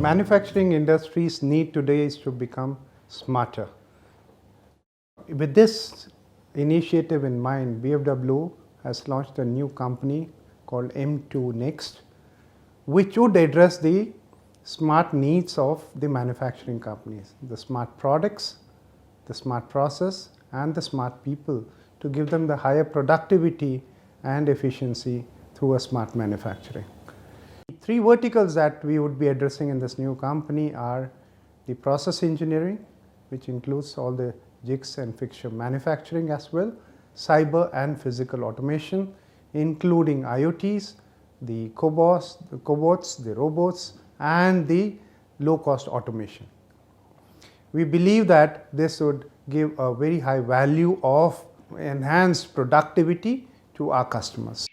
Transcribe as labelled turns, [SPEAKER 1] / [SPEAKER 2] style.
[SPEAKER 1] manufacturing industry's need today is to become smarter. With this initiative in mind, BMW has launched a new company called m2nxt, which would address the smart needs of the manufacturing companies, the smart products, the smart process and the smart people, to give them the higher productivity and efficiency through a smart manufacturing. The three verticals that we would be addressing in this new company are the process engineering, which includes all the jigs and fixture manufacturing as well, cyber and physical automation, including IoTs, the cobots, the robots, and the low-cost automation. We believe that this would give a very high value of enhanced productivity to our customers.